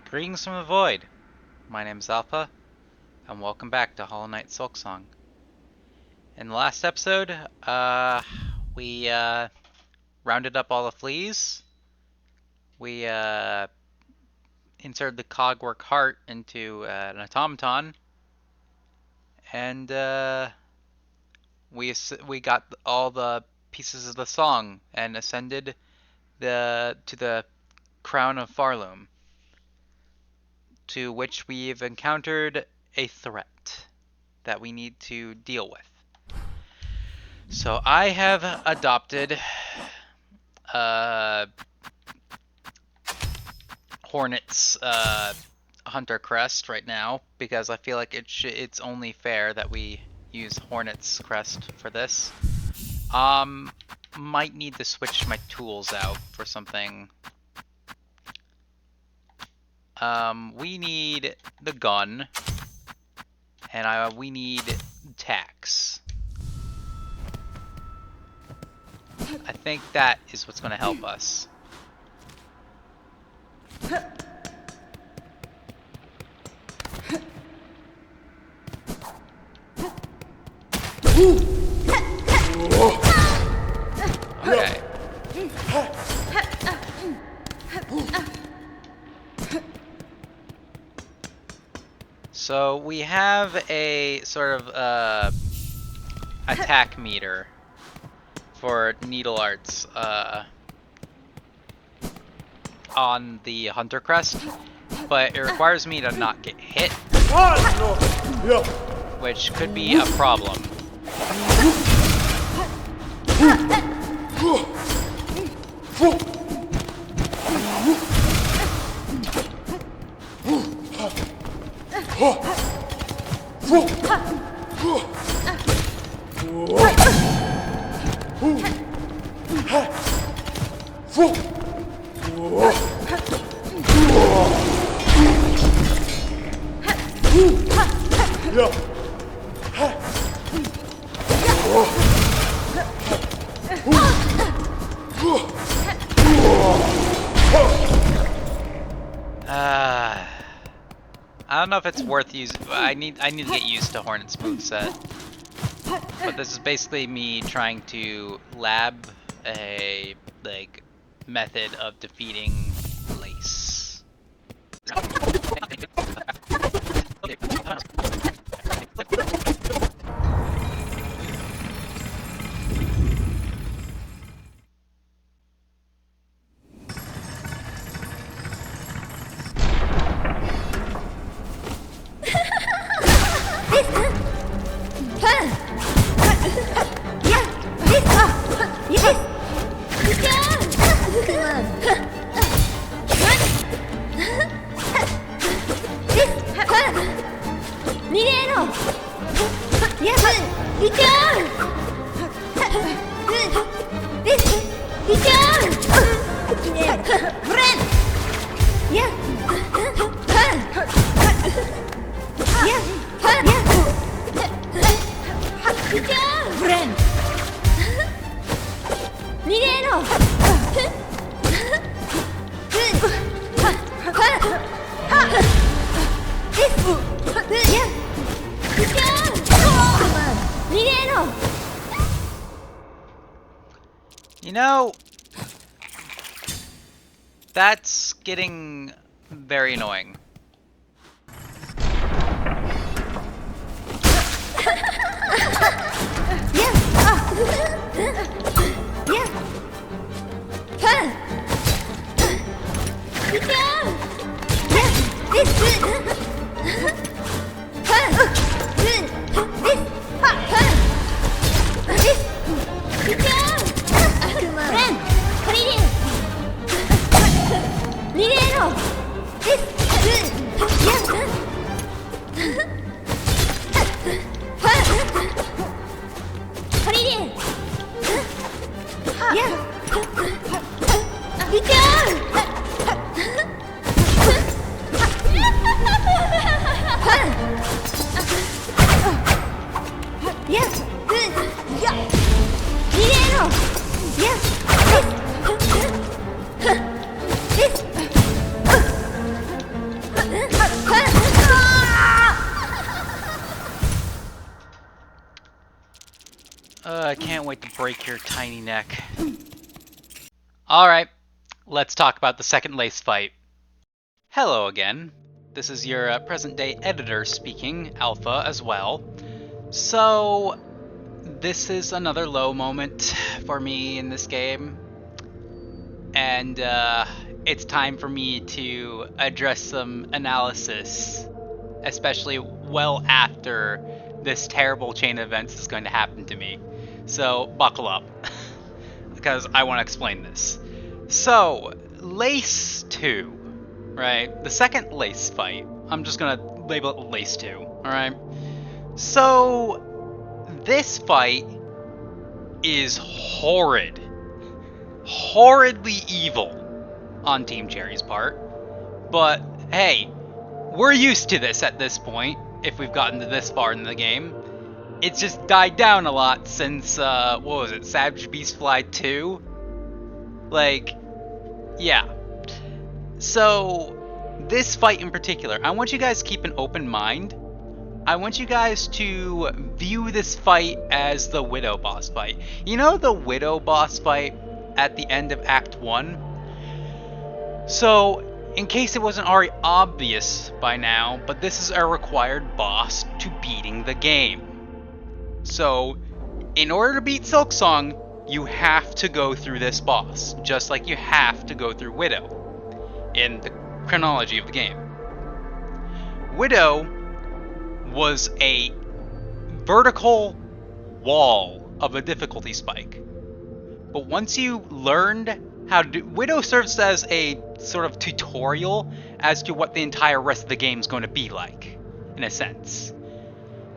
Greetings from the Void. My name is Alpha, and welcome back to Hollow Knight Silksong. In the last episode, we rounded up all the fleas. We inserted the cogwork heart into an automaton, and we got all the pieces of the song and ascended to the crown of Pharloom, to which we've encountered a threat that we need to deal with. So I have adopted Hornet's hunter crest right now because I feel like it's only fair that we use Hornet's crest for this. Might need to switch my tools out for something. We need the gun, and we need tacks. I think that is what's going to help us. Okay. So we have a sort of attack meter for needle arts on the hunter crest, but it requires me to not get hit, which could be a problem. I don't know if it's worth using. I need to get used to Hornet's moveset. But this is basically me trying to lab a method of defeating Lace. You know, that's getting very annoying. break your tiny neck. Alright, let's talk about the second Lace fight. Hello again. This is your present-day editor speaking, Alpha as well. So, this is another low moment for me in this game. And it's time for me to address some analysis, especially well after this terrible chain of events is going to happen to me. So, buckle up, because I want to explain this. So, Lace 2, right? The second Lace fight. I'm just going to label it Lace 2, alright? So, this fight is horrid. Horridly evil on Team Cherry's part. But, hey, we're used to this at this point, if we've gotten to this far in the game. It's just died down a lot since, what was it, Savage Beast Fly 2? Like, yeah. So, this fight in particular, I want you guys to keep an open mind. I want you guys to view this fight as the Widow boss fight. You know the Widow boss fight at the end of Act 1? So, in case it wasn't already obvious by now, but this is a required boss to beating the game. So, in order to beat Silksong, you have to go through this boss, just like you have to go through Widow, in the chronology of the game. Widow was a vertical wall of a difficulty spike. But once you learned how to do... Widow serves as a sort of tutorial as to what the entire rest of the game is going to be like, in a sense.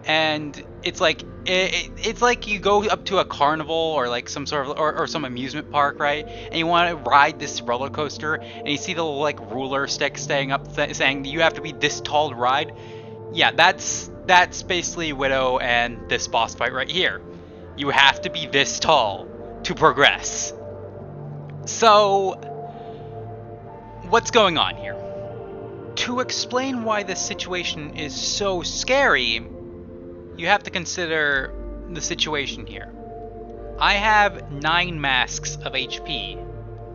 And it's like it's like you go up to a carnival or like some sort of or some amusement park, right? And you want to ride this roller coaster, and you see the little like ruler stick staying up saying you have to be this tall to ride. Yeah, that's basically Widow and this boss fight right here. You have to be this tall to progress. So, what's going on here? To explain why this situation is so scary, you have to consider the situation here. I have 9 masks of HP.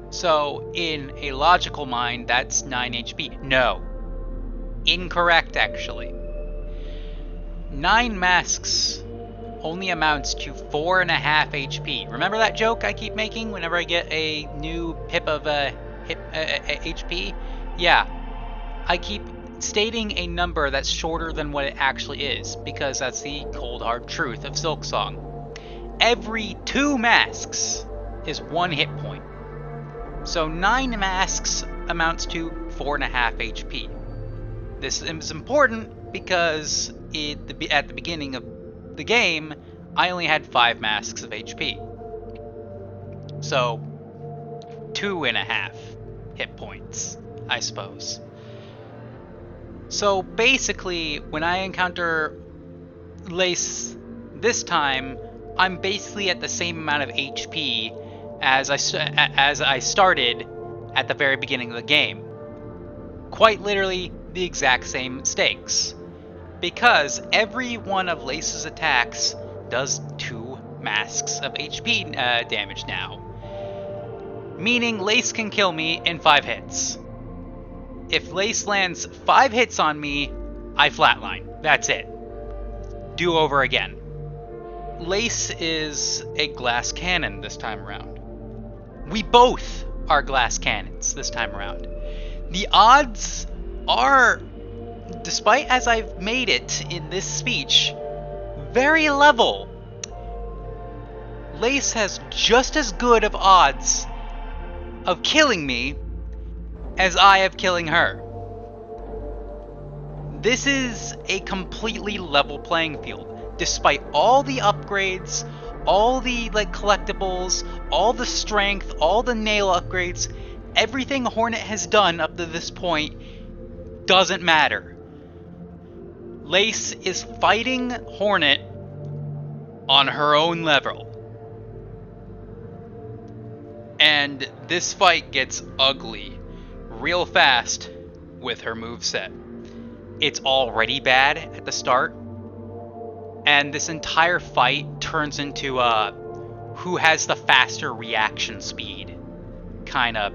So, in a logical mind, that's 9 HP. No. Incorrect, actually. 9 masks only amounts to 4.5 HP. Remember that joke I keep making whenever I get a new pip of HP? Yeah. I keep stating a number that's shorter than what it actually is, because that's the cold hard truth of Silksong. Every 2 masks is 1 hit point. So 9 masks amounts to 4.5 HP. This is important because at the beginning of the game, I only had 5 masks of HP. So 2.5 hit points, I suppose. So basically, when I encounter Lace this time, I'm basically at the same amount of HP as I started at the very beginning of the game. Quite literally the exact same stakes. Because every one of Lace's attacks does 2 masks of HP damage now. Meaning Lace can kill me in 5 hits. If Lace lands 5 hits on me, I flatline. That's it. Do over again. Lace is a glass cannon this time around. We both are glass cannons this time around. The odds are, despite as I've made it in this speech, very level. Lace has just as good of odds of killing me as I have killing her. This is a completely level playing field. Despite all the upgrades, all the collectibles, all the strength, all the nail upgrades, everything Hornet has done up to this point doesn't matter. Lace is fighting Hornet on her own level. And this fight gets ugly real fast with her moveset. It's already bad at the start, and this entire fight turns into a who has the faster reaction speed kind of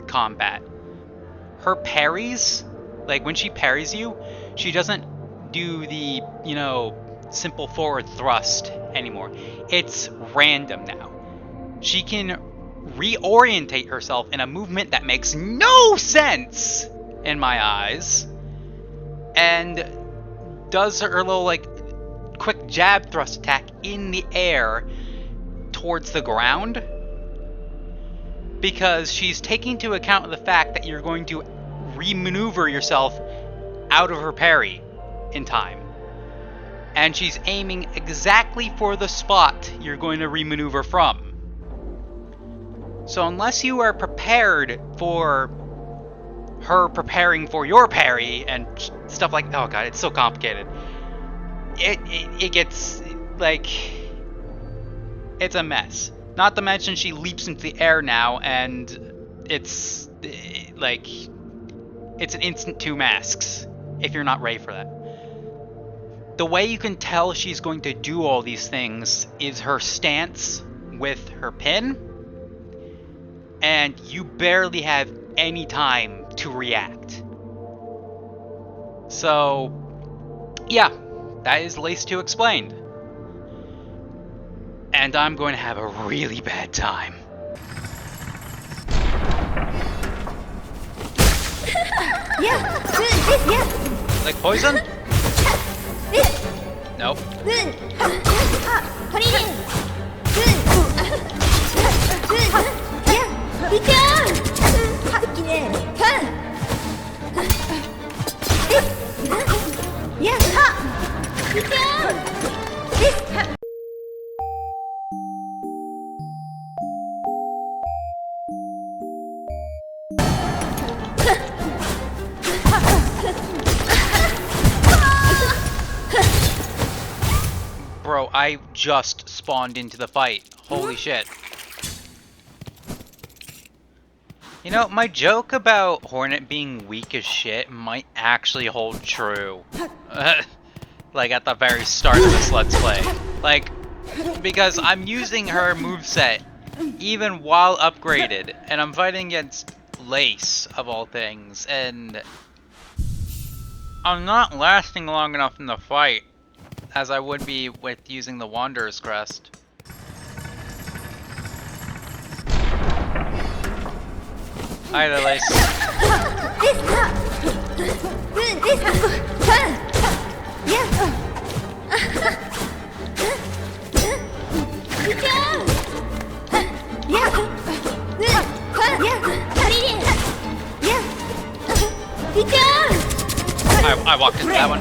combat. Her parries, like when she parries you, she doesn't do the, you know, simple forward thrust anymore. It's random now. She can reorientate herself in a movement that makes no sense in my eyes, and does her little like quick jab thrust attack in the air towards the ground, because she's taking into account the fact that you're going to remaneuver yourself out of her parry in time. And she's aiming exactly for the spot you're going to remaneuver from. So unless you are prepared for her preparing for your parry and stuff like, oh god, it's so complicated. It gets, like, it's a mess. Not to mention she leaps into the air now, and it's, like, it's an instant 2 masks, if you're not ready for that. The way you can tell she's going to do all these things is her stance with her pin, and you barely have any time to react. So, yeah, that is Lace 2 explained. And I'm going to have a really bad time. Like poison? Nope. Bro, I just spawned into the fight. Holy shit. You know, my joke about Hornet being weak as shit might actually hold true. Like at the very start of this Let's Play. Like, because I'm using her moveset even while upgraded, and I'm fighting against Lace, of all things, and I'm not lasting long enough in the fight as I would be with using the Wanderer's Crest. Hi there, Lace. I walked into that one.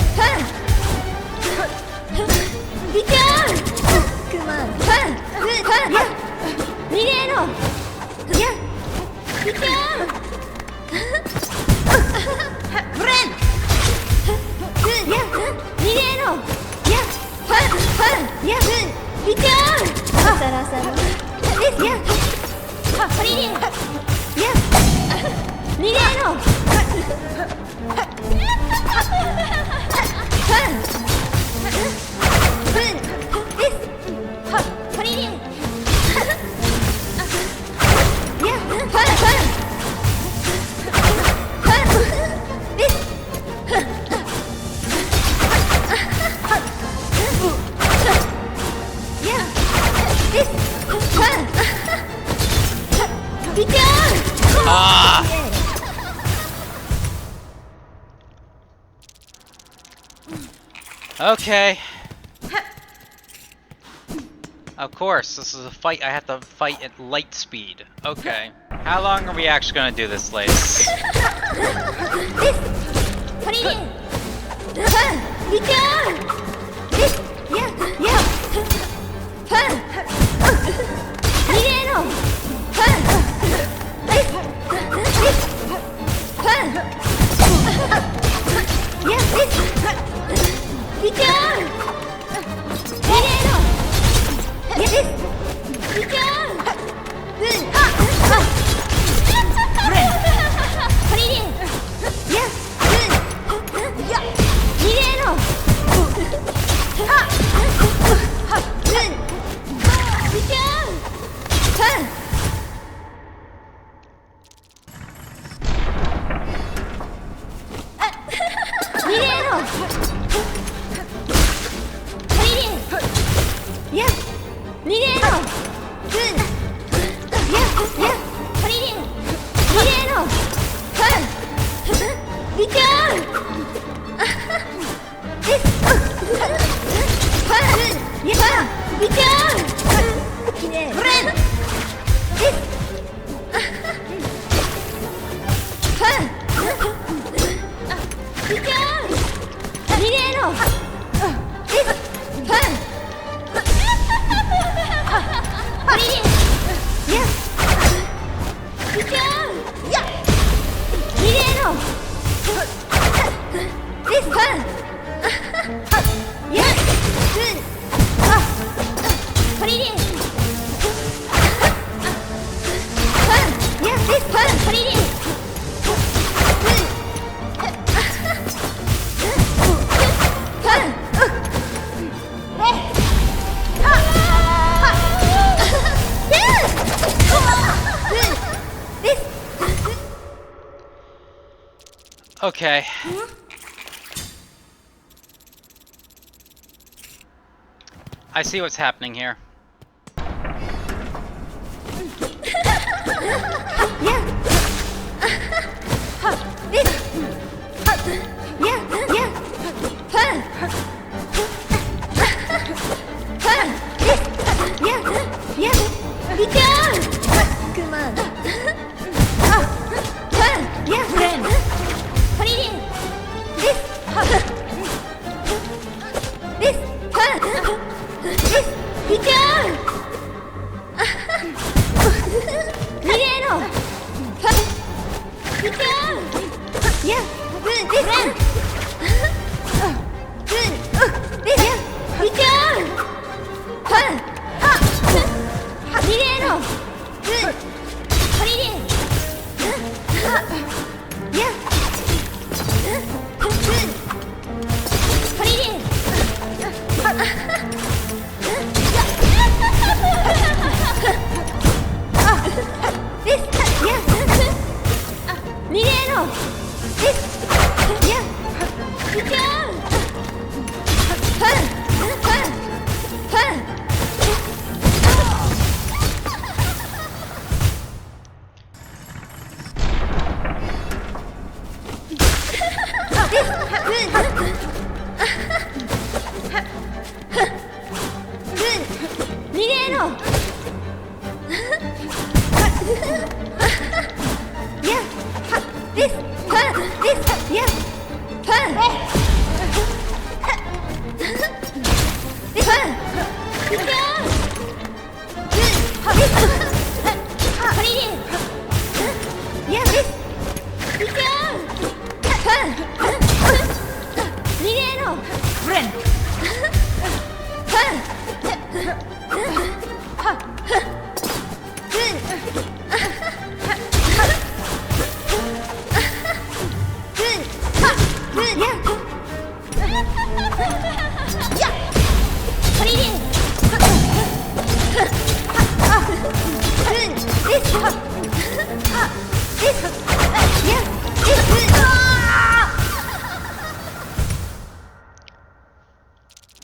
Okay. Of course, this is a fight I have to fight at light speed. Okay. How long are we actually gonna do this, Lace? Okay. I see what's happening here.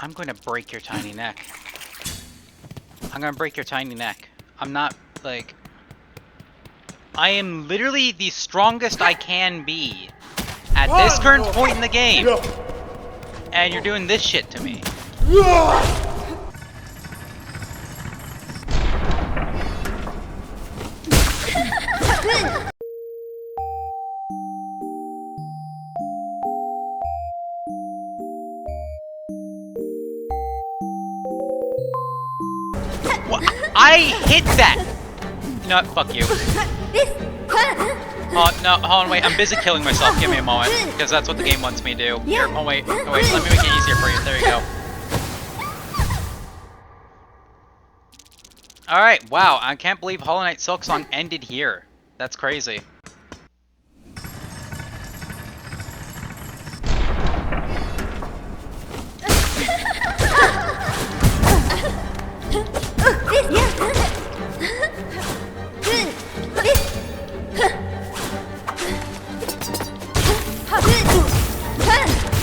I'm going to break your tiny neck. I'm going to break your tiny neck. I'm not, like... I am literally the strongest I can be at this current point in the game. And you're doing this shit to me. What? I hit that! You know what? Fuck you. Oh, no, hold on, wait, I'm busy killing myself. Give me a moment, because that's what the game wants me to do. Here, oh wait, let me make it easier for you. There you go. Alright, wow, I can't believe Hollow Knight Silksong ended here. That's crazy.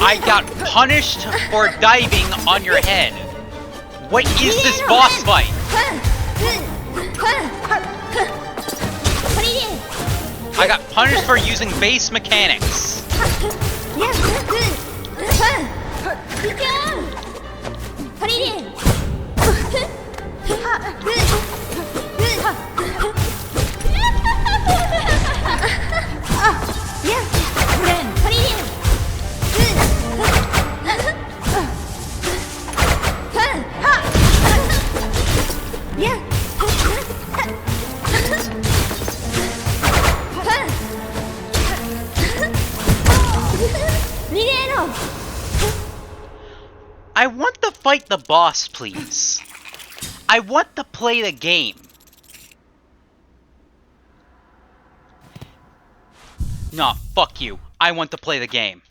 I got punished for diving on your head. What is this boss fight? I got punished for using base mechanics. I want to fight the boss, please. I want to play the game. Nah, fuck you. I want to play the game.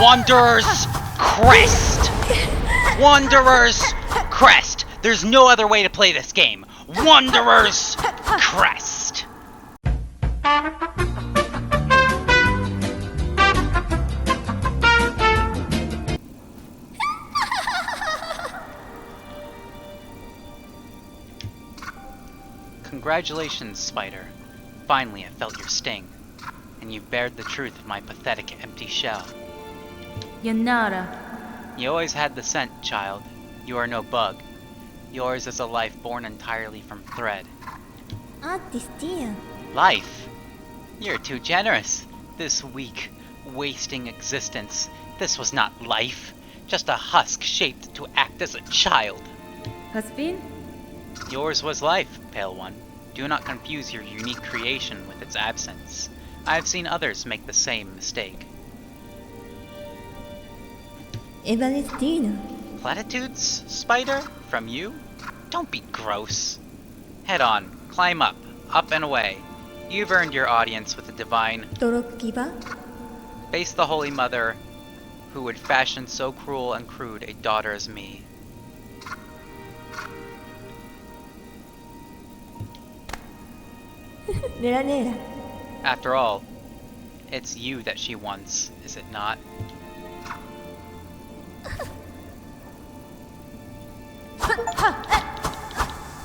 Wanderer's Crest! Wanderer's Crest! There's no other way to play this game. Wanderer's Crest! Congratulations, Spider. Finally, I felt your sting. And you've bared the truth of my pathetic empty shell. Yanara. You always had the scent, child. You are no bug. Yours is a life born entirely from thread. Life? You're too generous. This weak, wasting existence. This was not life. Just a husk shaped to act as a child. Has been? Yours was life, Pale One. Do not confuse your unique creation with its absence. I have seen others make the same mistake. Platitudes, Spider? From you? Don't be gross. Head on, climb up and away. You've earned your audience with the divine. 泥吹き場 Face the Holy Mother, who would fashion so cruel and crude a daughter as me. Nera. After all, it's you that she wants, is it not?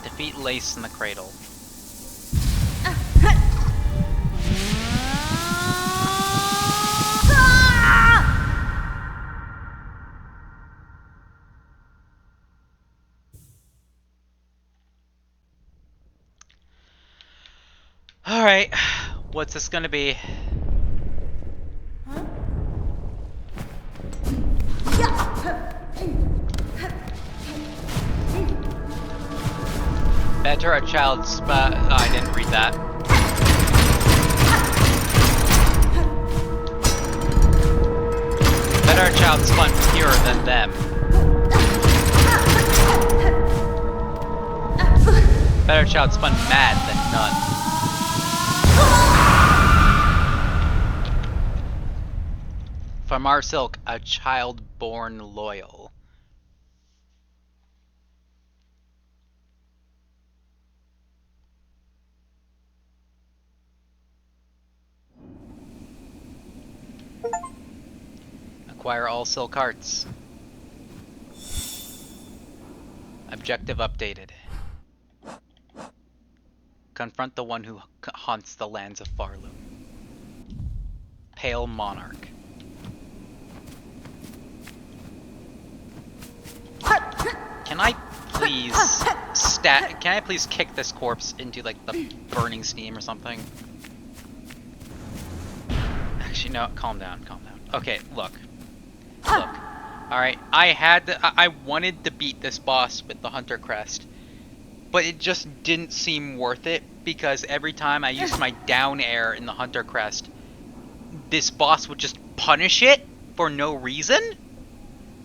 Defeat Lace in the cradle. Alright, what's this gonna be? Better a child's I didn't read that. Better a child spun purer than them. Better a child spun mad than none. From our silk, a child born loyal. Acquire all silk hearts. Objective updated. Confront the one who haunts the lands of Pharloom. Pale Monarch. Can I please kick this corpse into like the burning steam or something? Actually, no, calm down. Okay, look. Alright, I wanted to beat this boss with the Hunter Crest, but it just didn't seem worth it because every time I used my down air in the Hunter Crest, this boss would just punish it for no reason.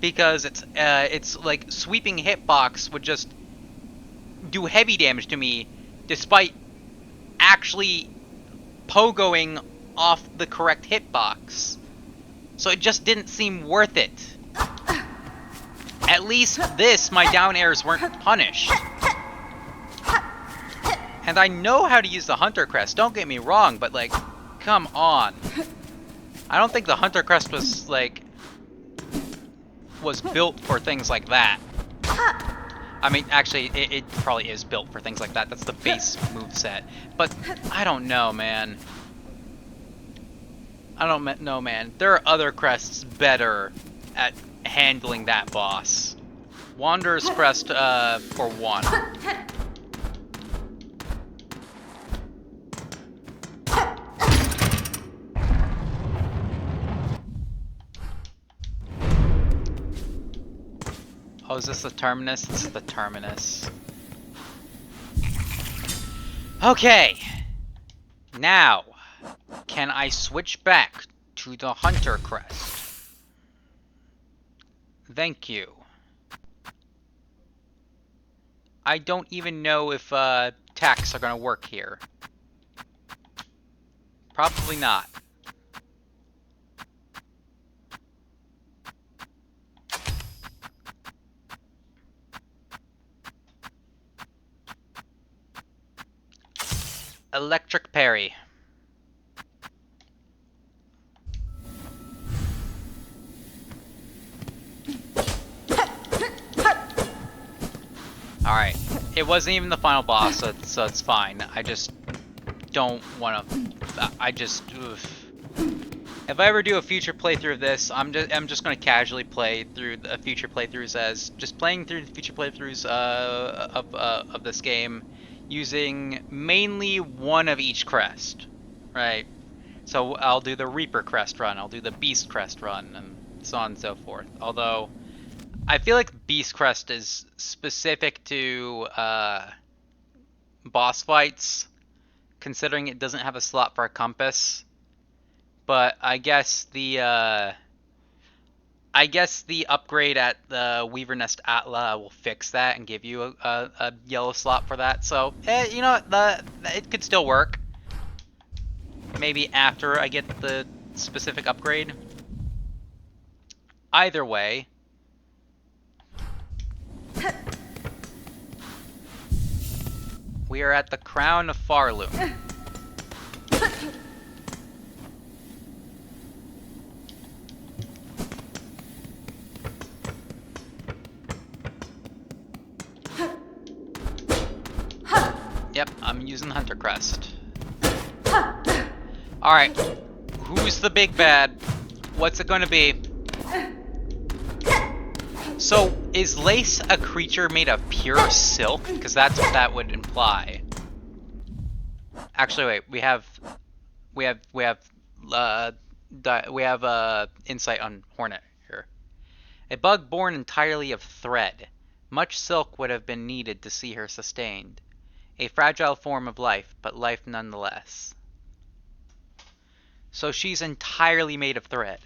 Because it's like sweeping hitbox would just do heavy damage to me, despite actually pogoing off the correct hitbox. So it just didn't seem worth it. At least this, my down airs weren't punished. And I know how to use the Hunter Crest, don't get me wrong, but like, come on. I don't think the Hunter Crest was like built for things like that. I mean, actually, it probably is built for things like that. That's the base moveset. But I don't know, man. I don't know, man. There are other crests better at handling that boss. Wanderer's Crest, for one. Oh, is this the terminus? This is the terminus. Okay. Now, can I switch back to the Hunter Crest? Thank you. I don't even know if tacks are gonna work here. Probably not. Electric parry. Alright. It wasn't even the final boss, so it's fine. I just don't want to... Oof. If I ever do a future playthrough of this, I'm just going to casually play through the future playthroughs as... Just playing through the future playthroughs of this game using mainly one of each crest, right? So I'll do the Reaper Crest run, I'll do the Beast Crest run, and so on and so forth. Although, I feel like Beast Crest is specific to boss fights, considering it doesn't have a slot for a compass. But I guess the I guess the upgrade at the Weaver Nest Atla will fix that and give you a yellow slot for that. So, you know, it could still work. Maybe after I get the specific upgrade. Either way. We are at the Crown of Pharloom. Yep, I'm using the Hunter Crest. Alright, who's the big bad? What's it gonna be? So, is Lace a creature made of pure silk? Because that's what that would imply. Actually, wait, we have insight on Hornet here. A bug born entirely of thread. Much silk would have been needed to see her sustained. A fragile form of life, but life nonetheless. So she's entirely made of thread.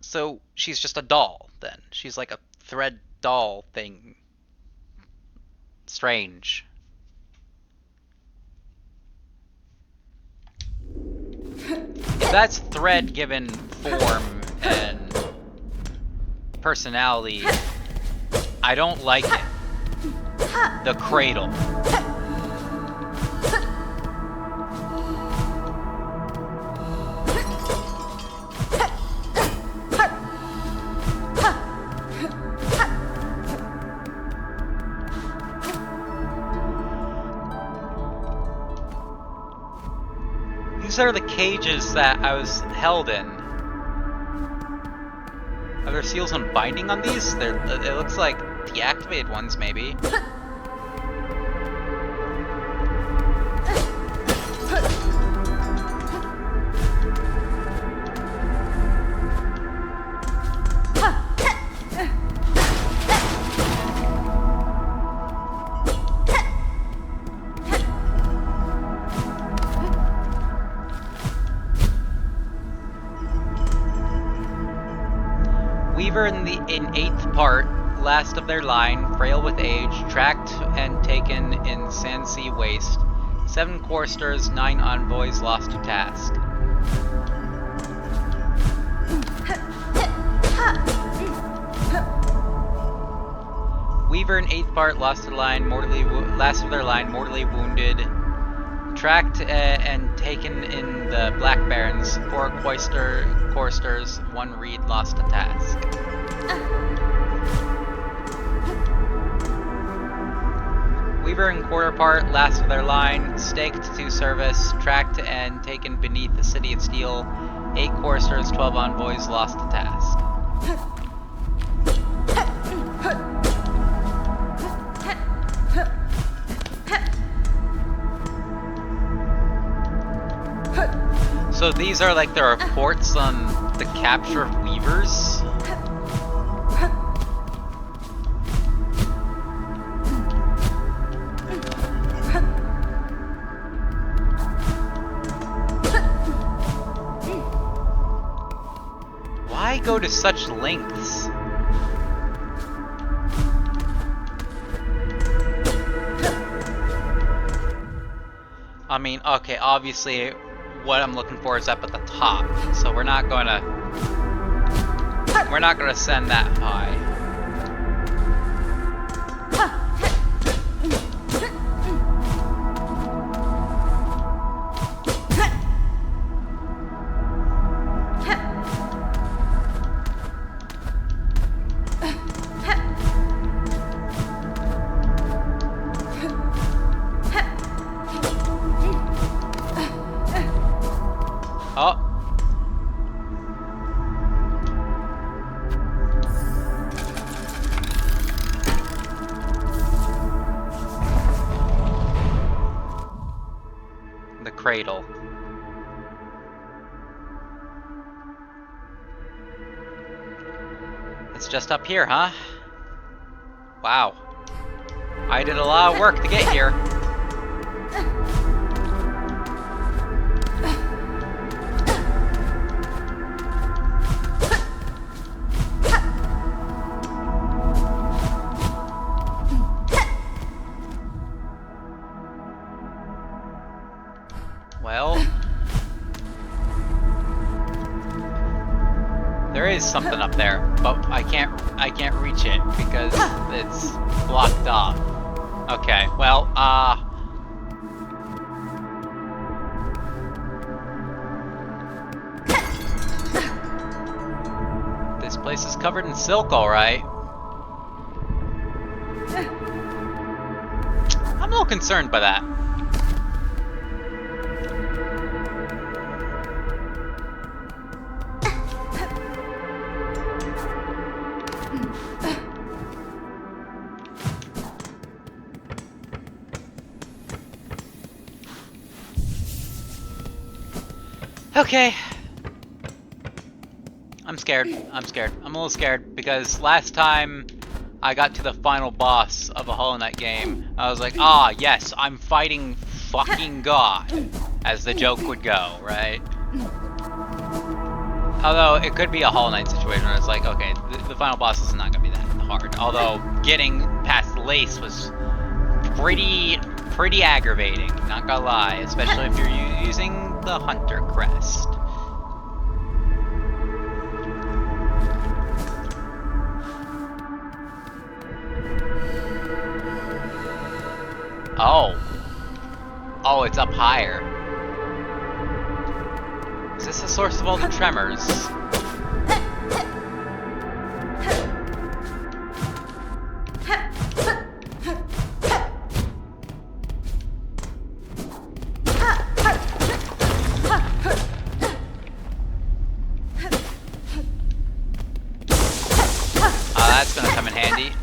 So she's just a doll, then. She's like a thread doll thing. Strange. If that's thread given form and personality, I don't like it. The cradle. These are the cages that I was held in. Are there seals on binding on these? It looks like deactivated ones, maybe. Weaver in 8th part, last of their line, frail with age, tracked and taken in Sandsea Waste. 7 choristers, 9 envoys lost to task. Weaver in 8th part, last of their line, mortally wounded. Tracked and taken in the Black Barrens, 4 choristers, 1 reed lost to task. Weaver in quarter part, last of their line, staked to service, tracked and taken beneath the City of Steel, 8 choristers, 12 envoys lost to task. So these are like the reports on the capture of Weavers? Why go to such lengths? I mean, okay, obviously what I'm looking for is up at the top, so we're not gonna send that high. Oh. The cradle. It's just up here, huh? Wow. I did a lot of work to get here. there is something up there, but I can't reach it because it's blocked off. Okay, well, this place is covered in silk, alright. I'm a little concerned by that. Okay. I'm scared. I'm a little scared because last time I got to the final boss of a Hollow Knight game, I was like, ah, yes, I'm fighting fucking God, as the joke would go, right? Although, it could be a Hollow Knight situation where it's like, okay, the final boss is not going to be that hard. Although, getting past Lace was pretty aggravating, not gonna lie, especially if you're using the Hunter Crest. Oh, it's up higher. Is this the source of all the tremors? That's gonna come in handy.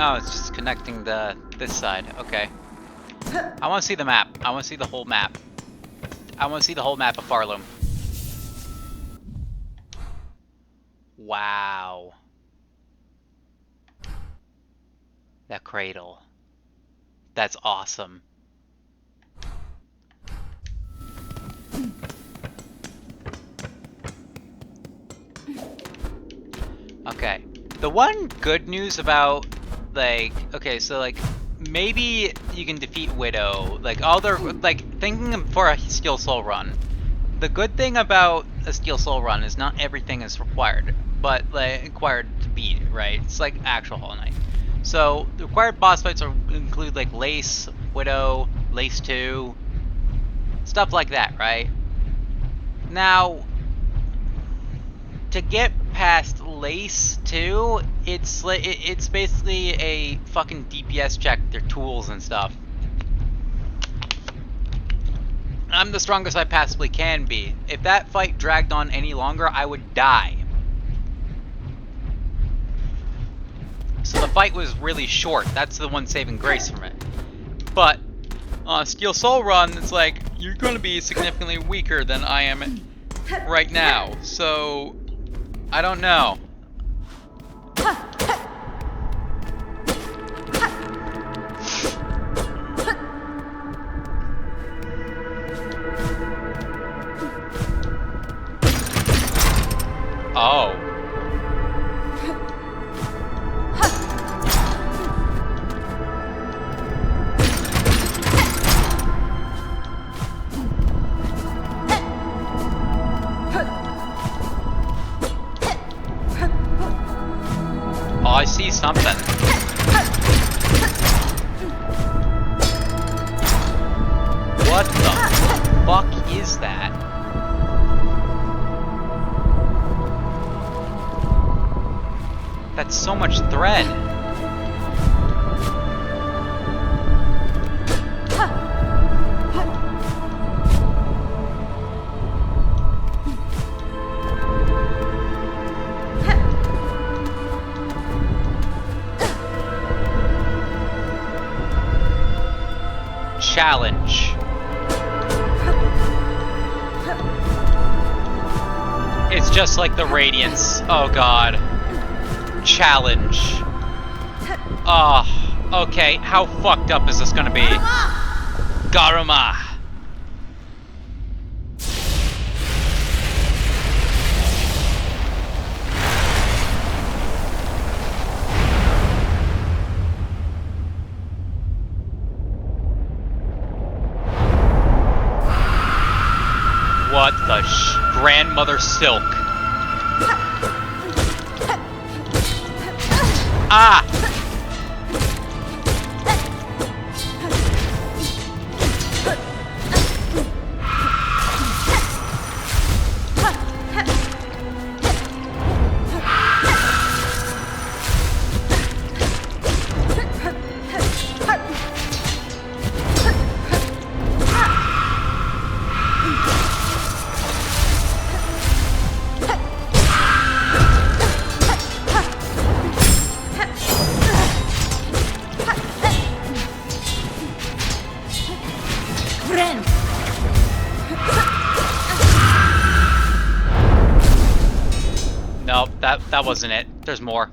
Oh, it's just connecting this side. Okay. I want to see the map. I want to see the whole map. I want to see the whole map of Pharloom. Wow. That cradle. That's awesome. Okay. The one good news about, like, okay, so, like, maybe you can defeat Widow, like, all the, like, thinking for a Steel Soul run. The good thing about a Steel Soul run is not everything is required, but, like, required to beat it, right? It's like actual Hollow Knight. So, the required boss fights include, like, Lace, Widow, Lace 2, stuff like that, right? Now, to get past Lace 2, it's like it's basically a fucking DPS check with their tools and stuff. I'm the strongest I possibly can be. If that fight dragged on any longer, I would die. So the fight was really short. That's the one saving grace from it. But Steel Soul run, it's like you're going to be significantly weaker than I am right now. So I don't know. Oh. Oh, I see something. What the fuck is that? That's so much thread. Challenge. It's just like the Radiance. Oh god. Challenge. Oh, okay. How fucked up is this gonna be? Garuma! What the Grandmother Silk? Ah! Nope, that wasn't it. There's more.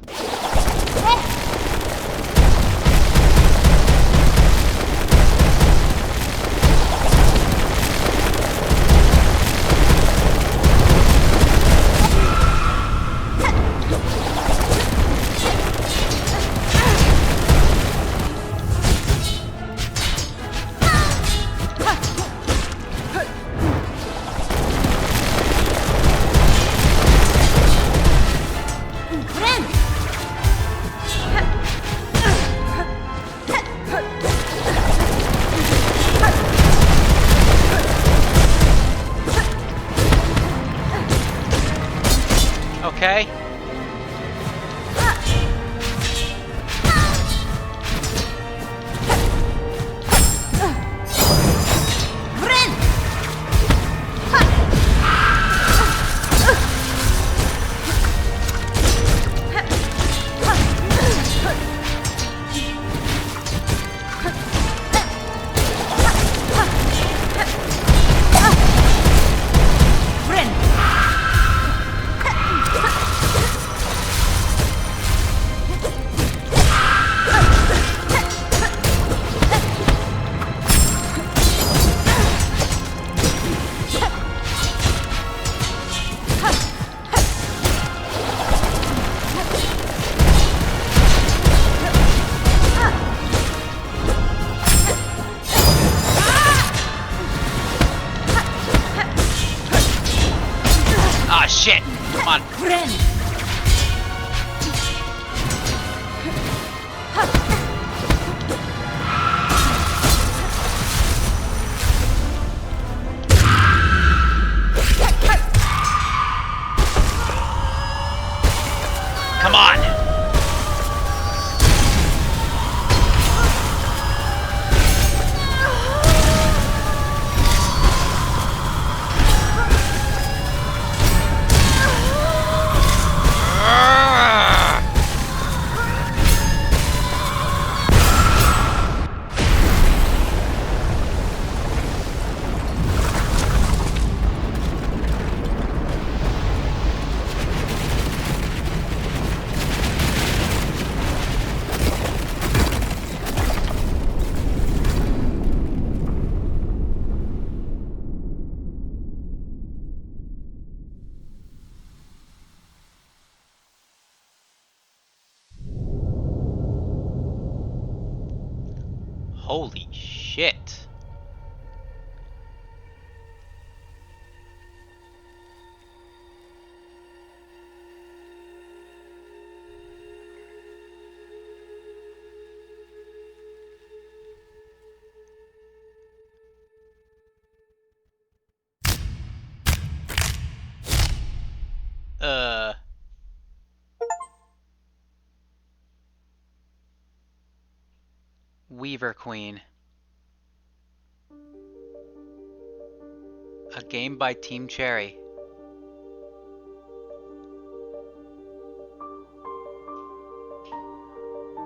Okay. Ah, shit! Come on. Come on! Holy shit. Weaver Queen. A game by Team Cherry.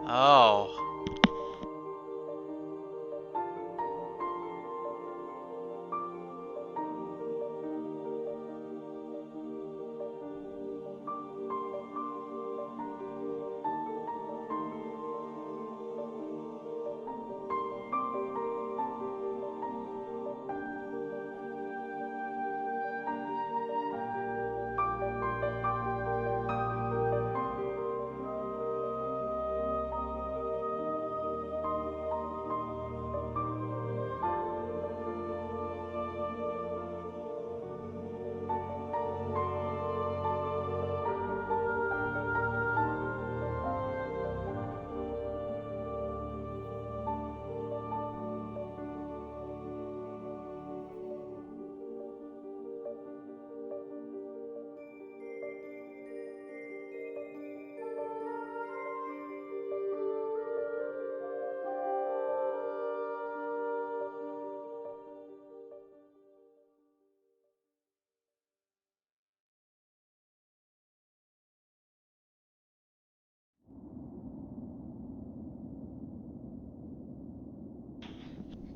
Oh.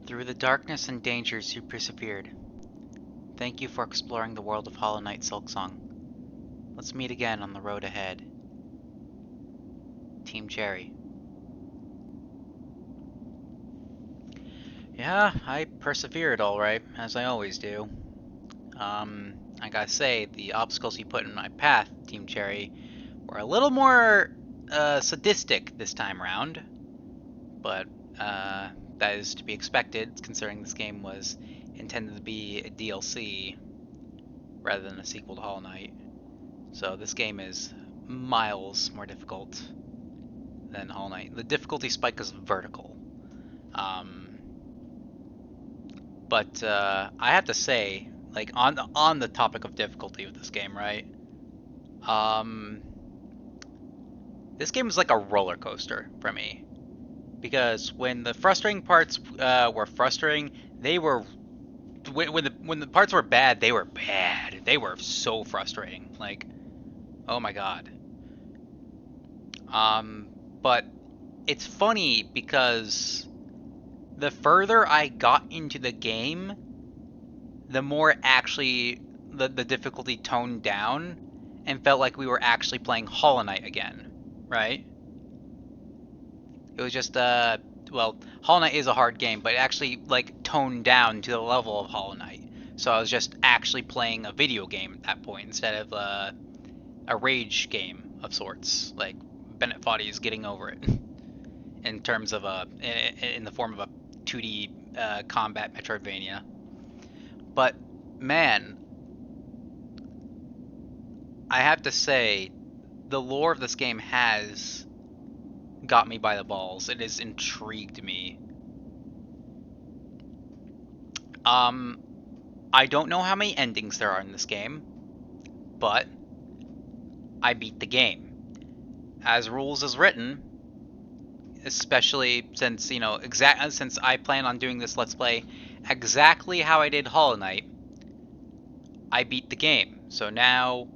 Through the darkness and dangers you persevered. Thank you for exploring the world of Hollow Knight Silksong. Let's meet again on the road ahead. Team Cherry. Yeah, I persevered alright, as I always do. I gotta say, the obstacles you put in my path, Team Cherry, were a little more sadistic this time around, but that is to be expected, considering this game was intended to be a DLC rather than a sequel to Hollow Knight. So this game is miles more difficult than Hollow Knight. The difficulty spike is vertical. But I have to say, like on the topic of difficulty with this game, right? This game is like a roller coaster for me, because when the frustrating parts were frustrating, they were when the parts were bad, they were bad. They were so frustrating. Like, oh my god. But it's funny because the further I got into the game, the more actually the difficulty toned down and felt like we were actually playing Hollow Knight again, right? It was just well, Hollow Knight is a hard game, but it actually like toned down to the level of Hollow Knight. So I was just actually playing a video game at that point instead of a rage game of sorts, like Bennett Foddy is getting over it in terms of in the form of a 2D combat Metroidvania. But man, I have to say, the lore of this game has got me by the balls. It has intrigued me. I don't know how many endings there are in this game, but I beat the game. As rules is written, especially since, since I plan on doing this Let's Play exactly how I did Hollow Knight, I beat the game. So now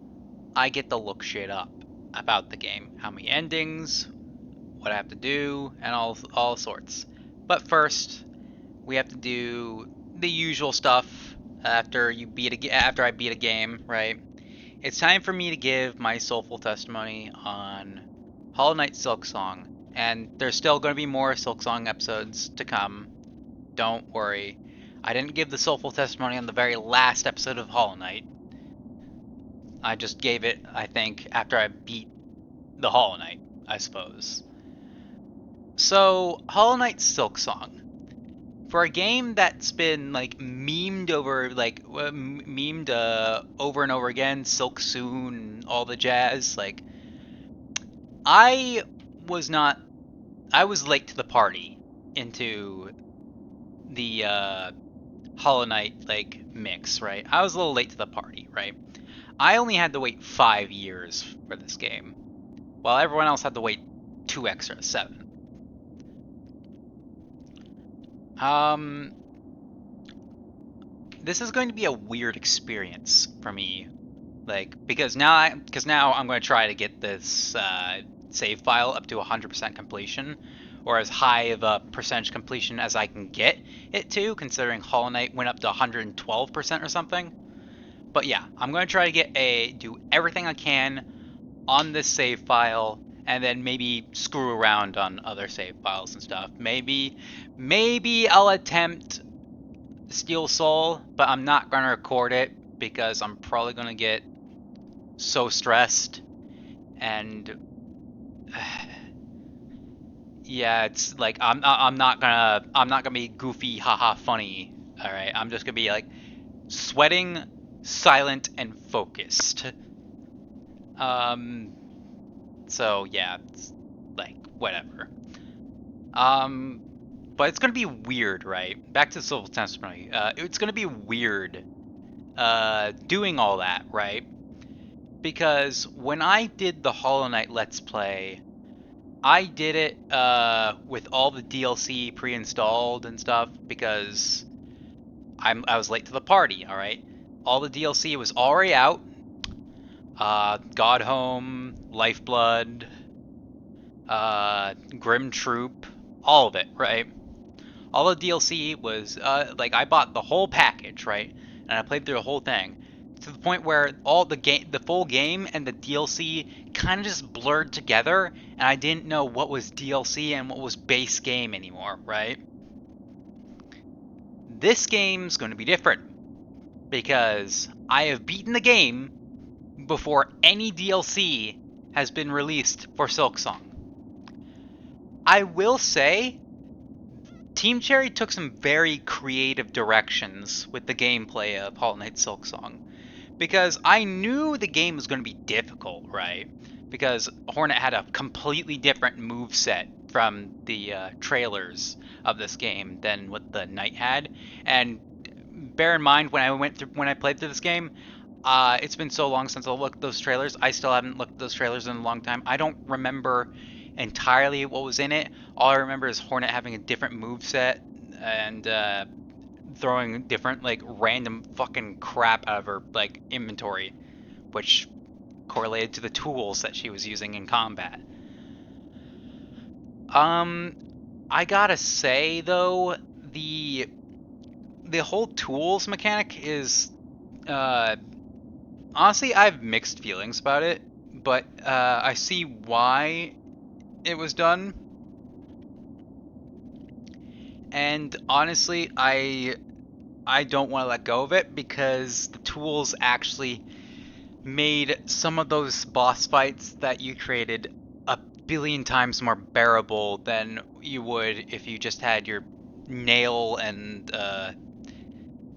I get to look shit up about the game. How many endings, what I have to do, and all sorts. But first, we have to do the usual stuff after I beat a game, right? It's time for me to give my soulful testimony on Hollow Knight Silksong, and there's still going to be more Silksong episodes to come. Don't worry. I didn't give the soulful testimony on the very last episode of Hollow Knight. I just gave it, I think, after I beat the Hollow Knight, I suppose. So, Hollow Knight Silksong. For a game that's been like memed over over and over again, Silk Soon, all the jazz, like I was not I was late to the party into the Hollow Knight like mix, right? I was a little late to the party, right? I only had to wait 5 years for this game, while everyone else had to wait 2 extra, 7. This is going to be a weird experience for me, like because now I'm going to try to get this save file up to 100% completion, or as high of a percentage completion as I can get it to, considering Hollow Knight went up to 112% or something. But yeah, I'm going to try to do everything I can on this save file, and then maybe screw around on other save files and stuff. Maybe I'll attempt Steel Soul, but I'm not going to record it because I'm probably going to get so stressed, and yeah, it's like I'm not gonna be goofy, haha, funny. All right, I'm just gonna be like sweating, silent, and focused. So yeah, it's like whatever. But it's gonna be weird, right? Back to the Civil Testimony. It's gonna be weird, doing all that, right? Because when I did the Hollow Knight Let's Play, I did it with all the DLC pre-installed and stuff because I was late to the party. All right, all the DLC was already out. God Home, Lifeblood, Grim Troop, all of it, right? All the DLC was like I bought the whole package, right? And I played through the whole thing to the point where all the full game and the DLC kind of just blurred together, and I didn't know what was DLC and what was base game anymore, right? This game's going to be different because I have beaten the game before any DLC has been released for Silksong. I will say, Team Cherry took some very creative directions with the gameplay of Hollow Knight Silksong. Because I knew the game was going to be difficult, right? Because Hornet had a completely different move set from the trailers of this game than what the Knight had. And bear in mind, when I played through this game, it's been so long since I looked at those trailers. I still haven't looked at those trailers in a long time. I don't remember entirely what was in it. All I remember is Hornet having a different move set and throwing different like random fucking crap out of her like inventory, which correlated to the tools that she was using in combat. I gotta say though, the whole tools mechanic is honestly, I have mixed feelings about it, but I see why it was done. And honestly, I don't want to let go of it because the tools actually made some of those boss fights that you created a billion times more bearable than you would if you just had your nail and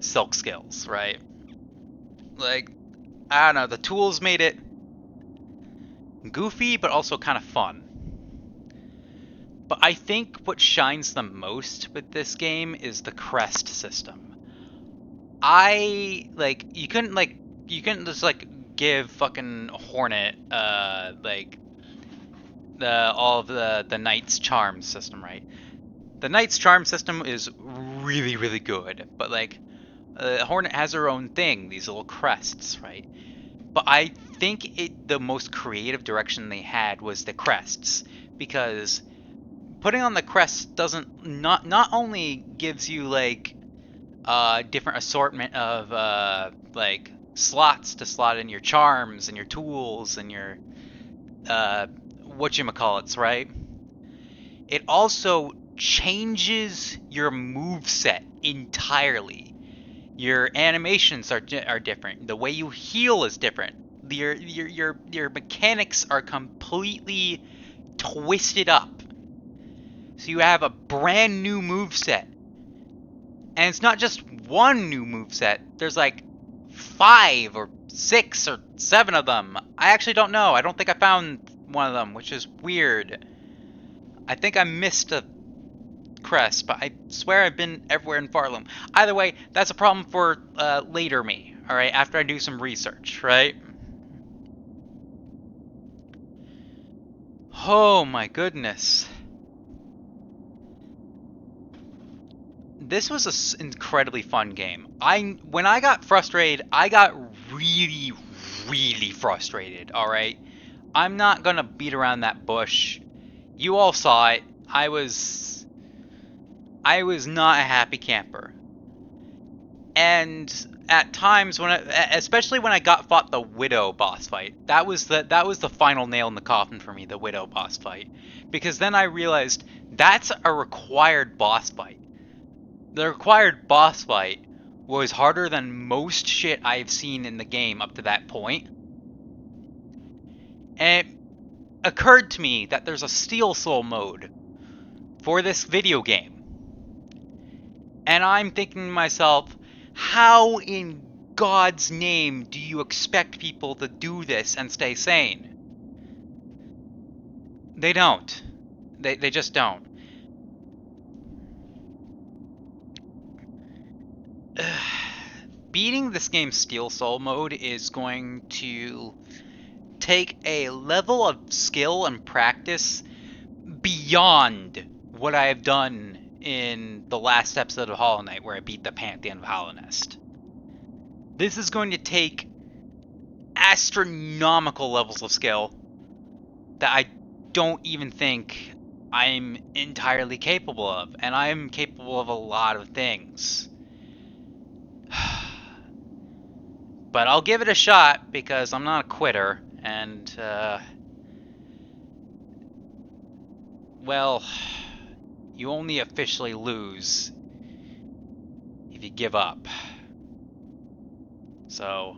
silk skills, right? Like, I don't know, the tools made it goofy but also kind of fun. But I think what shines the most with this game is the crest system. You couldn't just like give fucking Hornet like the all of the Knight's charm system, right? The Knight's charm system is really really good, but like Hornet has her own thing, these little crests, right? But I think the most creative direction they had was the crests, because putting on the crest doesn't not only gives you like different assortment of like slots to slot in your charms and your tools and your whatchamacallits, right? It also changes your move set entirely. Your animations are different. The way you heal is different. Your mechanics are completely twisted up. So you have a brand new move set. And it's not just one new move set. There's like 5 or 6 or 7 of them. I actually don't know. I don't think I found one of them, which is weird. I think I missed a crest, but I swear I've been everywhere in Pharloom. Either way, that's a problem for later me, alright? After I do some research, right? Oh my goodness. This was an incredibly fun game. When I got frustrated, I got really, really frustrated, alright? I'm not gonna beat around that bush. You all saw it. I was not a happy camper. And at times especially when I fought the Widow boss fight, that was the final nail in the coffin for me, the Widow boss fight. Because then I realized that's a required boss fight. The required boss fight was harder than most shit I've seen in the game up to that point. And it occurred to me that there's a Steel Soul mode for this video game. And I'm thinking to myself, how in God's name do you expect people to do this and stay sane? They don't. They just don't. Beating this game's Steel Soul mode is going to take a level of skill and practice beyond what I have done in the last episode of Hollow Knight, where I beat the Pantheon of Hallownest. This is going to take astronomical levels of skill that I don't even think I'm entirely capable of, and I'm capable of a lot of things. But I'll give it a shot because I'm not a quitter, and, well, you only officially lose if you give up. So,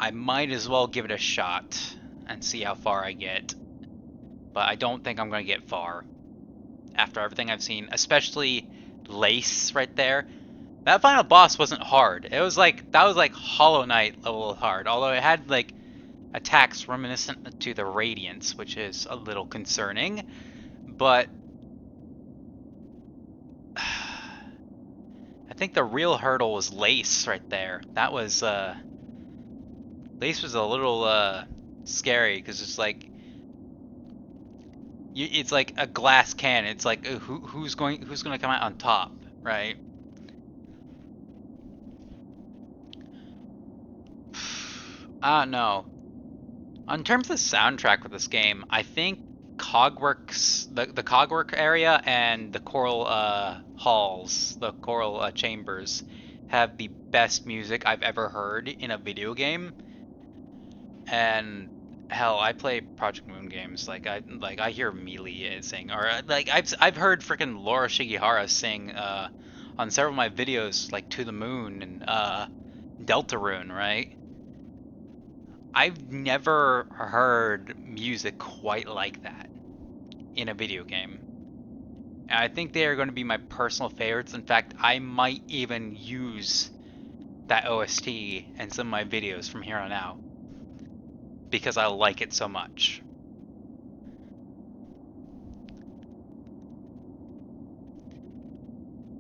I might as well give it a shot and see how far I get. But I don't think I'm going to get far after everything I've seen, especially Lace right there. That final boss wasn't hard. It was like, that was like Hollow Knight level hard, although it had like attacks reminiscent to the Radiance, which is a little concerning. But I think the real hurdle was Lace right there. That was Lace was a little scary because it's like it's like a glass can. It's like who's going to come out on top, right? I don't know. In terms of the soundtrack for this game, I think Cogworks, the Cogwork area and the Coral halls, the Coral chambers, have the best music I've ever heard in a video game. And hell, I play Project Moon games. I hear Melee sing, or like I've heard freaking Laura Shigihara sing on several of my videos, like To the Moon and Deltarune, right? I've never heard music quite like that in a video game. And I think they are going to be my personal favorites. In fact, I might even use that OST in some of my videos from here on out because I like it so much.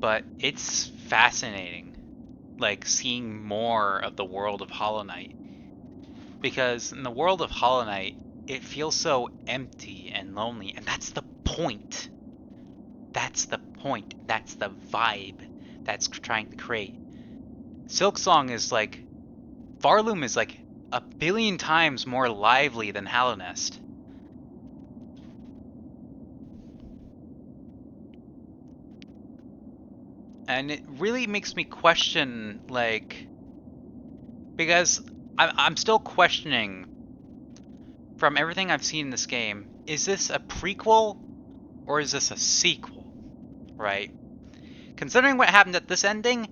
But it's fascinating, like seeing more of the world of Hollow Knight. Because in the world of Hollow Knight, it feels so empty and lonely, and that's the point. That's the point. That's the vibe that's trying to create. Silksong is like, Pharloom is like a billion times more lively than Hallownest. And it really makes me question, like, because I'm still questioning from everything I've seen in this game, is this a prequel or is this a sequel, right? Considering what happened at this ending,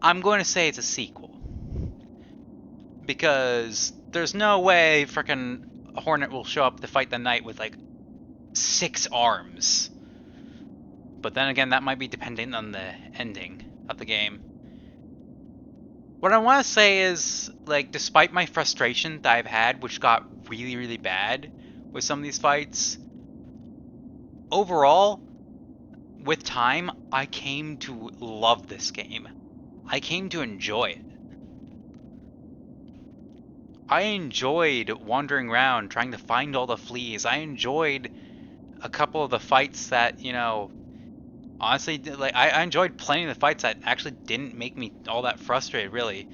I'm going to say it's a sequel. Because there's no way frickin' Hornet will show up to fight the knight with like 6 arms. But then again, that might be dependent on the ending of the game. What I want to say is, like, despite my frustration that I've had, which got really, really bad with some of these fights, overall, with time, I came to love this game. I came to enjoy it. I enjoyed wandering around trying to find all the fleas. I enjoyed a couple of the fights that, you know, honestly, like I enjoyed playing the fights that actually didn't make me all that frustrated, really.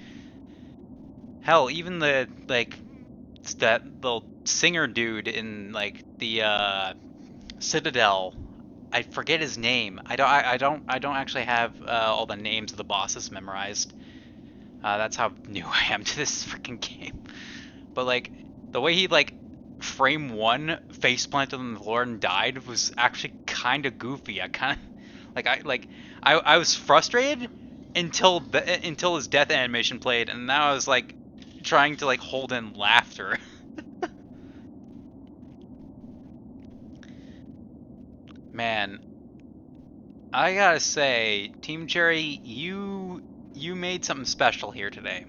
Hell, even the like that little singer dude in like the Citadel, I forget his name. I don't actually have all the names of the bosses memorized. That's how new I am to this freaking game. But like the way he like frame one face planted on the floor and died was actually kind of goofy. I kind of I was frustrated until his death animation played, and now I was like trying to like hold in laughter. Man, I gotta say, Team Cherry, you made something special here today.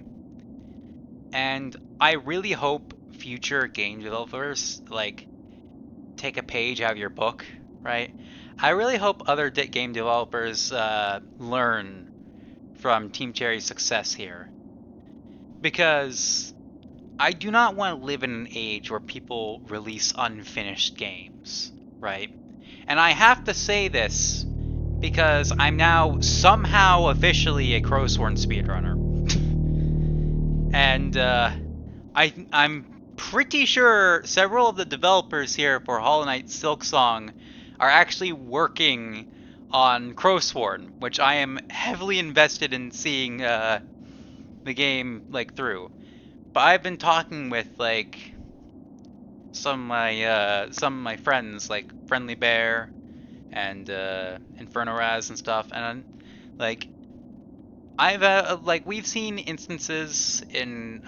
And I really hope future game developers like take a page out of your book, right? I really hope other game developers learn from Team Cherry's success here, because I do not want to live in an age where people release unfinished games, right? And I have to say this because I'm now somehow officially a Crowsworn speedrunner. And I'm pretty sure several of the developers here for Hollow Knight Silksong are actually working on Crowsworn, which I am heavily invested in seeing the game like through. But I've been talking with like some of my friends, like Friendly Bear and Inferno Raz and stuff, and like I've like we've seen instances in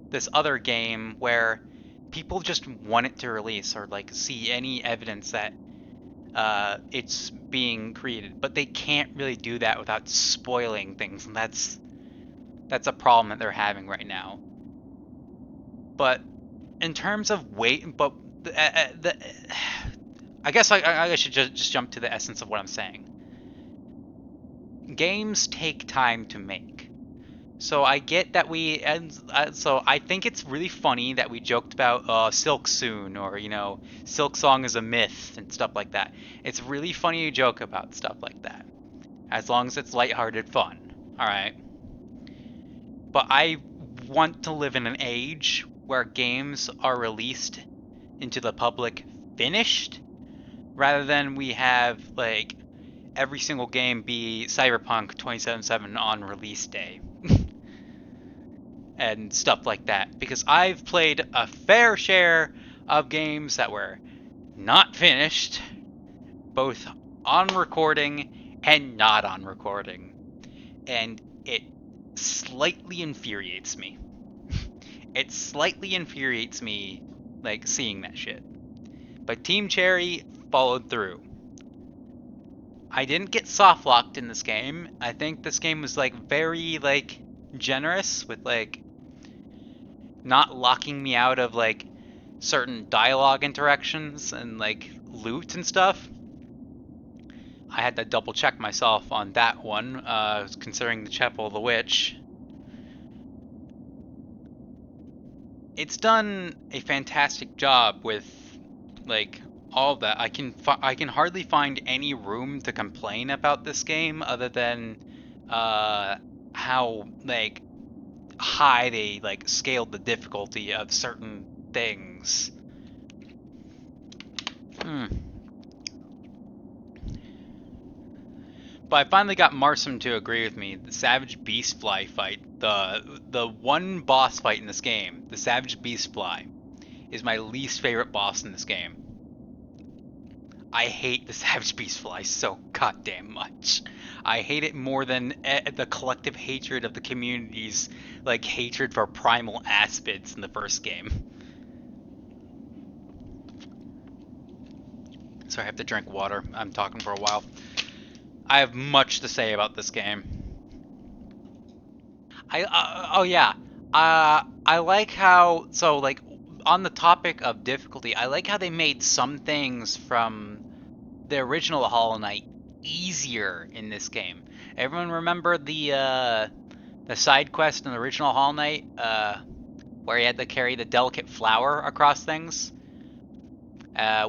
this other game where people just want it to release or like see any evidence that it's being created, but they can't really do that without spoiling things, and that's a problem that they're having right now. But in terms of weight, but I guess I should just jump to the essence of what I'm saying. Games take time to make. So I get that so I think it's really funny that we joked about Silksong or Silksong is a myth and stuff like that. It's really funny to joke about stuff like that, as long as it's lighthearted fun. All right. But I want to live in an age where games are released into the public finished, rather than we have like every single game be Cyberpunk 2077 on release day. And stuff like that, because I've played a fair share of games that were not finished, both on recording and not on recording, and it slightly infuriates me. It slightly infuriates me, like, seeing that shit. But Team Cherry followed through. I didn't get soft locked in this game. I think this game was like very like generous with like not locking me out of like certain dialogue interactions and like loot and stuff. I had to double check myself on that one, considering the Chapel of the Witch. It's done a fantastic job with like all of that. I can hardly find any room to complain about this game other than how like high they like scaled the difficulty of certain things. But I finally got Marsum to agree with me. The Savage Beastfly fight, the one boss fight in this game, the Savage Beastfly, is my least favorite boss in this game. I hate the Savage Beastfly so goddamn much. I hate it more than the collective hatred of the community's like hatred for primal aspids in the first game. Sorry, I have to drink water. I'm talking for a while. I have much to say about this game. Oh yeah. I like how, so like on the topic of difficulty, I like how they made some things from the original Hollow Knight easier in this game. Everyone remember the side quest in the original Hollow Knight, where he had to carry the delicate flower across things,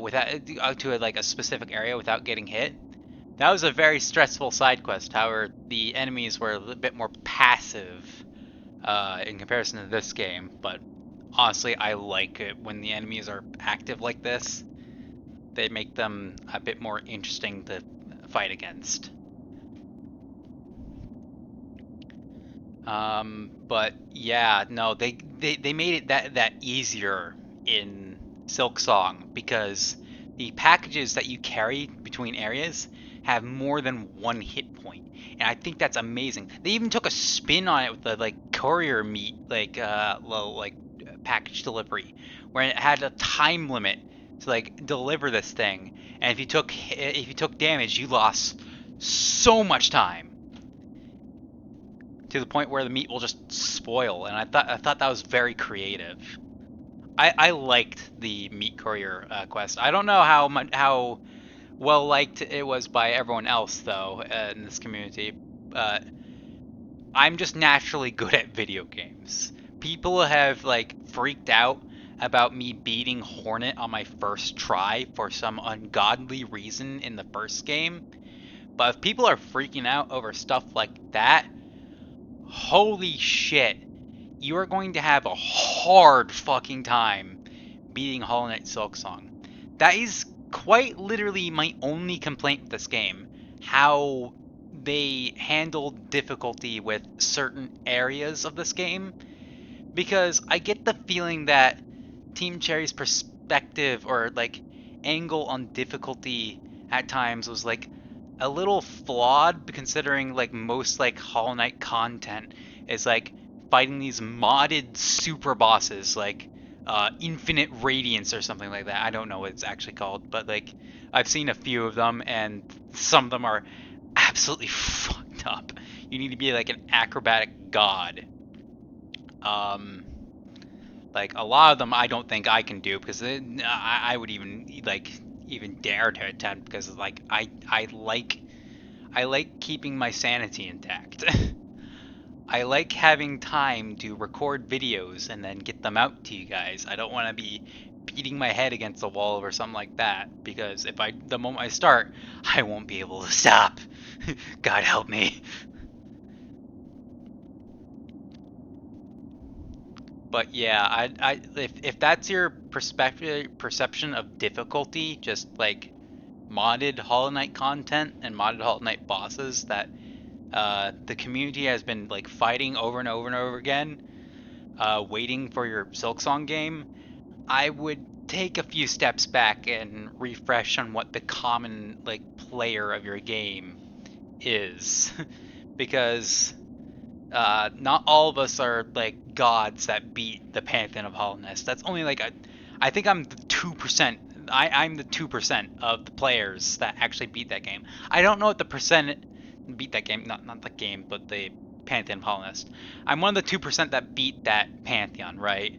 without to like a specific area without getting hit. That was a very stressful side quest. However, the enemies were a little bit more passive in comparison to this game. But honestly, I like it when the enemies are active like this. They make them a bit more interesting to fight against. But yeah, no, they made it that easier in Silksong, because the packages that you carry between areas have more than one hit point, and I think that's amazing. They even took a spin on it with the like courier meat like package delivery, where it had a time limit to like deliver this thing, and if you took damage, you lost so much time, to the point where the meat will just spoil. And I thought that was very creative. I liked the meat courier quest. I don't know how well liked it was by everyone else though in this community. I'm just naturally good at video games. People have like freaked out about me beating Hornet on my first try for some ungodly reason in the first game. But if people are freaking out over stuff like that, holy shit, you are going to have a hard fucking time beating Hollow Knight Silksong. That is quite literally my only complaint with this game. How they handled difficulty with certain areas of this game. Because I get the feeling that Team Cherry's perspective or like angle on difficulty at times was like a little flawed, considering like most like Hollow Knight content is like fighting these modded super bosses like Infinite Radiance or something like that. I don't know what it's actually called, but like I've seen a few of them and some of them are absolutely fucked up. You need to be like an acrobatic god. Um, like a lot of them, I don't think I can do because I would even like even dare to attempt because like I like keeping my sanity intact. I like having time to record videos and then get them out to you guys. I don't want to be beating my head against the wall or something like that because if I the moment I start, I won't be able to stop. God help me. But yeah, if that's your perception of difficulty, just like modded Hollow Knight content and modded Hollow Knight bosses that the community has been like fighting over and over and over again, waiting for your Silksong game, I would take a few steps back and refresh on what the common like player of your game is, because not all of us are like gods that beat the Pantheon of Hollowness. That's only like I think I'm the 2%. I'm the 2% of the players that actually beat that game. I don't know what the percent beat that game. Not the game, but the Pantheon of Hollowness. I'm one of the 2% that beat that Pantheon, right?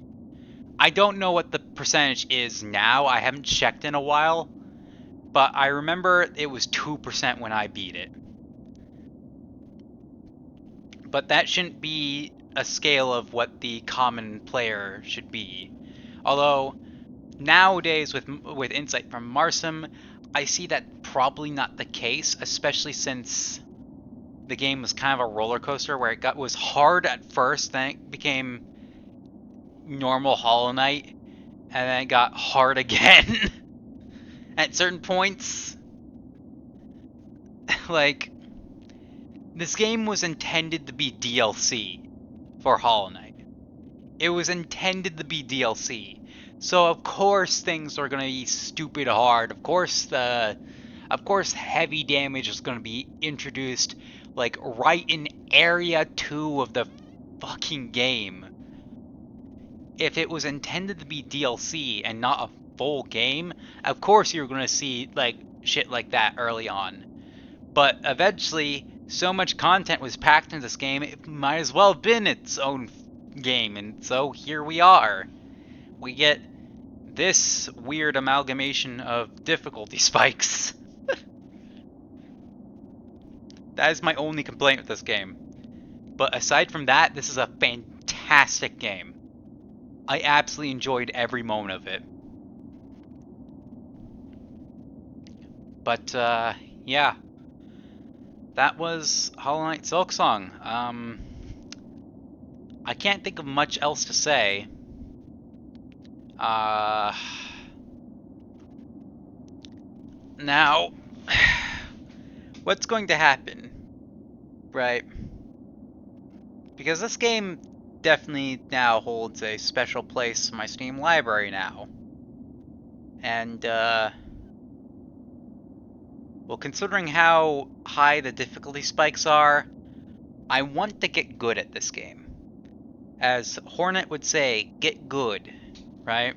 I don't know what the percentage is now. I haven't checked in a while, but I remember it was 2% when I beat it. But that shouldn't be a scale of what the common player should be. Although nowadays with insight from Marsum, I see that probably not the case, especially since the game was kind of a roller coaster where was hard at first, then it became normal Hollow Knight, and then it got hard again at certain points. Like this game was intended to be DLC for Hollow Knight. It was intended to be DLC. So of course things are gonna be stupid hard. Of course heavy damage is gonna be introduced like right in area 2 of the fucking game. If it was intended to be DLC and not a full game, of course you're gonna see like shit like that early on. But eventually, so much content was packed into this game, it might as well have been its own game, and so here we are. We get this weird amalgamation of difficulty spikes. That is my only complaint with this game. But aside from that, this is a fantastic game. I absolutely enjoyed every moment of it. But, yeah. That was Hollow Knight Silksong. I can't think of much else to say. Now, what's going to happen, right? Because this game definitely now holds a special place in my Steam library now. And, well, considering how high the difficulty spikes are, I want to get good at this game. As Hornet would say, get good, right?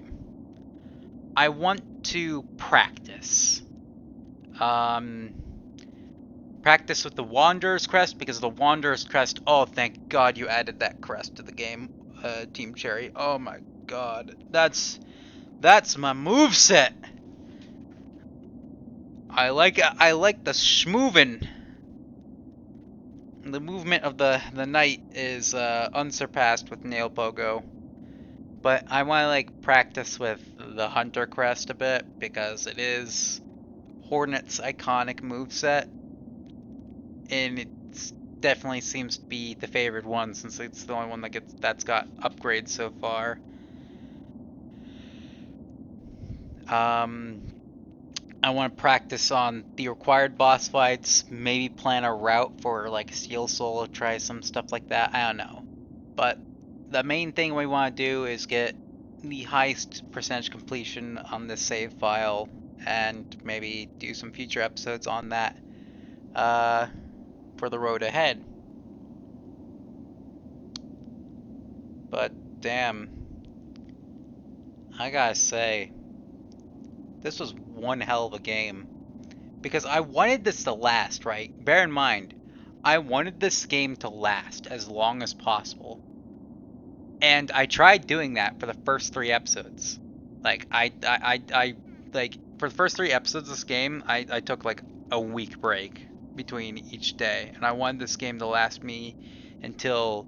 I want to practice. Practice with the Wanderer's Crest, because the Wanderer's Crest, oh, thank God you added that crest to the game, Team Cherry. Oh my God. That's my moveset. I like the schmoovin'. The movement of the knight is unsurpassed with Nail Pogo. But I want to like practice with the Hunter Crest a bit because it is Hornet's iconic moveset. And it definitely seems to be the favored one since it's the only one that's got upgrades so far. I want to practice on the required boss fights, maybe plan a route for like Steel Soul, try some stuff like that. I don't know. But the main thing we want to do is get the highest percentage completion on this save file and maybe do some future episodes on that for the road ahead. But damn, I gotta say, this was one hell of a game. Because I wanted this to last, right? Bear in mind, I wanted this game to last as long as possible. And I tried doing that for the first 3 episodes. Like, like, for the first 3 episodes of this game, I took like a week break between each day. And I wanted this game to last me until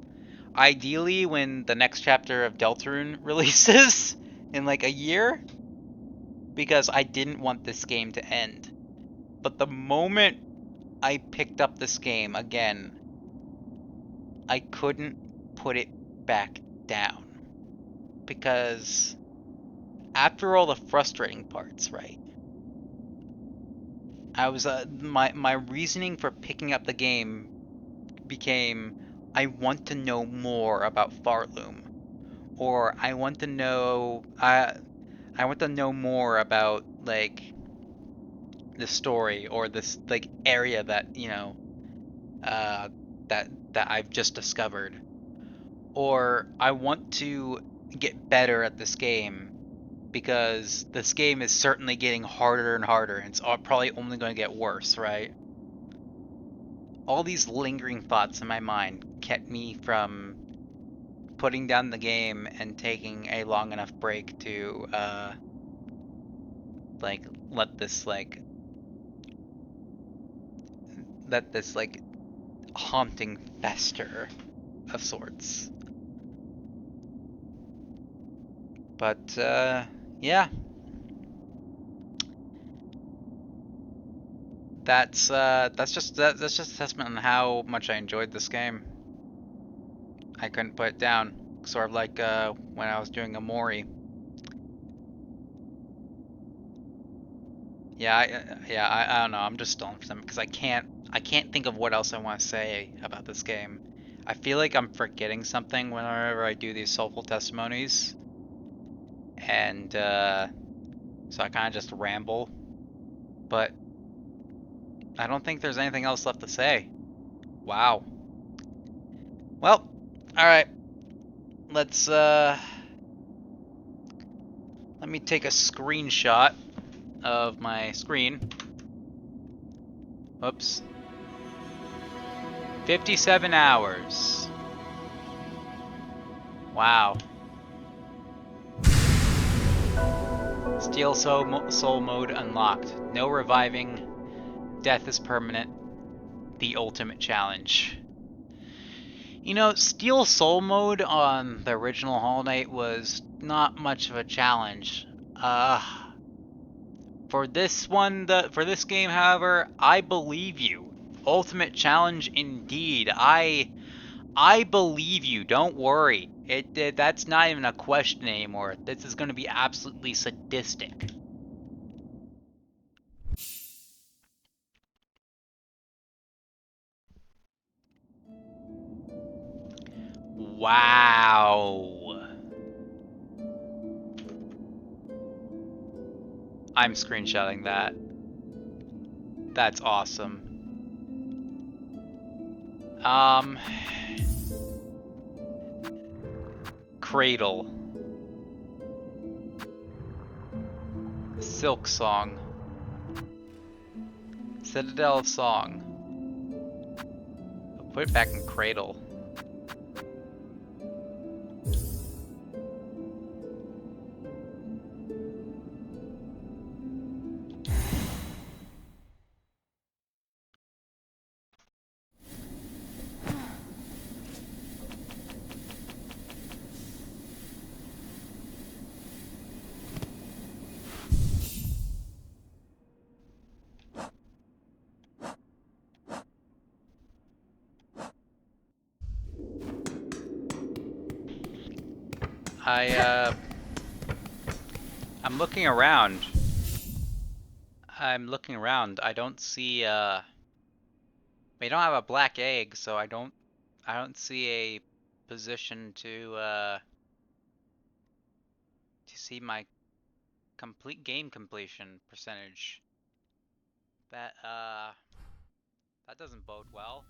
ideally when the next chapter of Deltarune releases in like a year. Because I didn't want this game to end. But the moment I picked up this game again, I couldn't put it back down. Because after all the frustrating parts, right? I was my reasoning for picking up the game became I want to know more about Pharloom, or I want to know more about like the story or this like area that uh, that I've just discovered, or I want to get better at this game because this game is certainly getting harder and harder, and it's probably only going to get worse, right? All these lingering thoughts in my mind kept me from putting down the game and taking a long enough break to like let this like haunting fester of sorts. But yeah, that's just assessment on how much I enjoyed this game. I couldn't put it down. Sort of like when I was doing Amori. Yeah, I don't know. I'm just stalling for something because I can't think of what else I want to say about this game. I feel like I'm forgetting something whenever I do these soulful testimonies, and so I kind of just ramble. But I don't think there's anything else left to say. Wow. Well, all right. Let's let me take a screenshot of my screen. Whoops. 57 hours. Wow. Steel Soul mode unlocked. No reviving. Death is permanent. The ultimate challenge. You know, Steel Soul mode on the original Hollow Knight was not much of a challenge. For this game, however, I believe you. Ultimate challenge indeed. I believe you. Don't worry. That's not even a question anymore. This is going to be absolutely sadistic. Wow. I'm screenshotting that. That's awesome. Cradle. Silksong. Citadel Song. I'll put it back in Cradle. I'm looking around. I'm looking around. I don't see we don't have a black egg, so I don't see a position to see my complete game completion percentage. That that doesn't bode well.